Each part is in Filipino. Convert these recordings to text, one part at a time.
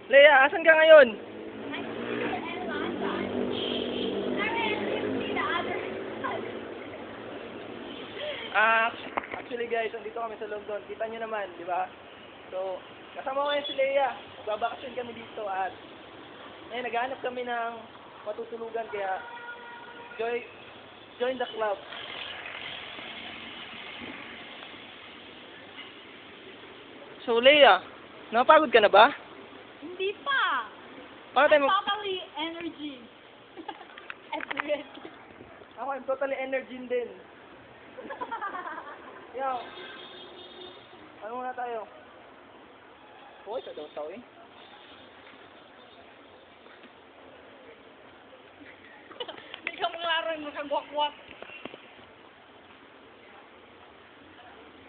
Leia, asan ka ngayon? Actually guys, nandito kami sa London. Kita nyo naman, di ba? So, kasama ko ngayon si Leia. Babakasyon kami dito at naghahanap kami ng matutulugan kaya join the club. So Leia, napagod ka na ba? Hindi pa. Paano tayo Totally energy. Ako, I'm totally energy din. Yo. Ano muna tayo? Hoy, sa daw tao eh. Hindi ka maklaro yung makagwakwak.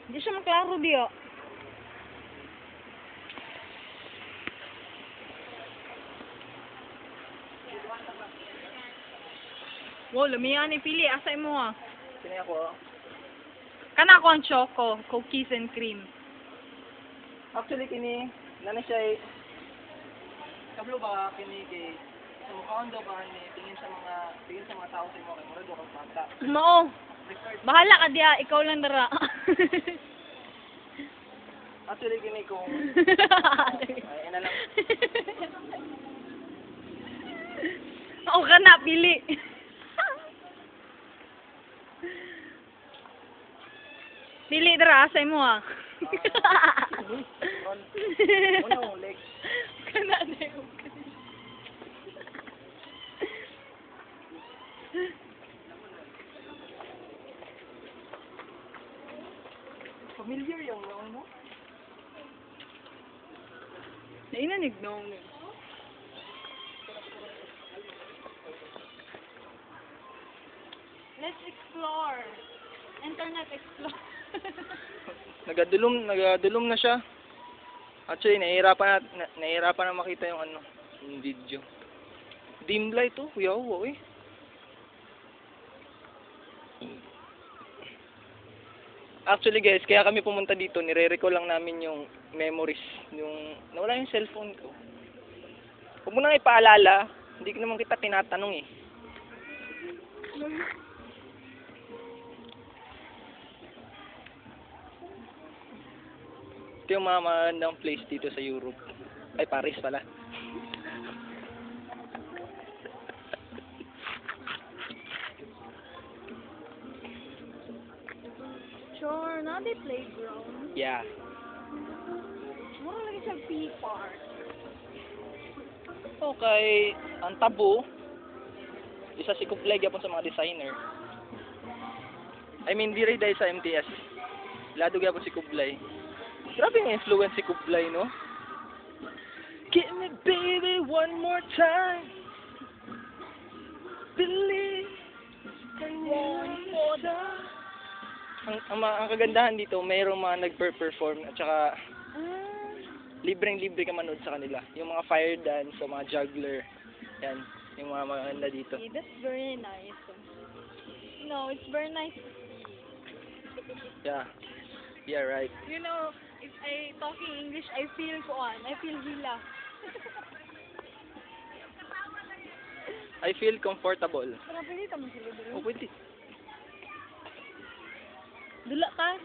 Hindi siya maklaro diyo. Wow, lumiyan ni Pili. Asay mo ah. Sino ako? Kana ako ang choco. Cookies and cream. Actually, kini, nana siya eh. Kablo ba, kini kay, sa mukhaon daw ba ni, tingin sa mga tao sa mo, kay mura daw kang bata. No. Bahala ka diya. Ikaw lang dara. Actually, kini kung, ay, ina lang. Oo ka na, Pili. Pili dara, asay mo ah. Una mong legs. Kana na yung Familiar yung noon mo? nainanig nung. Let's explore. Internet explore. Nagadulom na siya. Actually, nahihirapan na makita yung yung video. Dim light to, kuya ko, eh. Actually guys, kaya kami pumunta dito, nire-recall lang namin yung memories, yung nawala yung cellphone ko. Huwag mo nang ipaalala, hindi ko naman kita tinatanong eh. Ito yung mga magandang place dito sa Europe. Ay, Paris pala. Sure, not the playground. Yeah. Mura lagi sa P-Park. Okay, ang Tabo, isa si Kublay yapon sa mga designer. I mean, di rin dahil sa MTS. Lado yapon si Kublay. Grabe yung influence si Kublay, no? Give me baby one more time. Believe in you. Ang kagandahan dito, mayroong mga nagper-perform at saka libreng-libre ka manood sa kanila. Yung mga fire dance, o mga juggler. Yan, yung mga maganda dito. Okay, that's very nice. No, it's very nice. Yeah. Yeah, right. You know, if I talking English, I feel hila. I feel comfortable. Pero pwede ka man sila dito. Oh, pwede. Dula ka.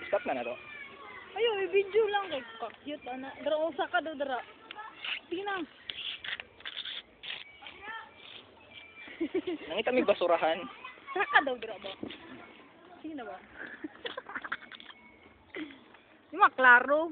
Stop na na to. Ayo, i-video lang kay cute ana. Dara usa ka daw dara. Sige na. Nangita may basurahan. Saka daw dira ba? Sige na ba? Di maklaro.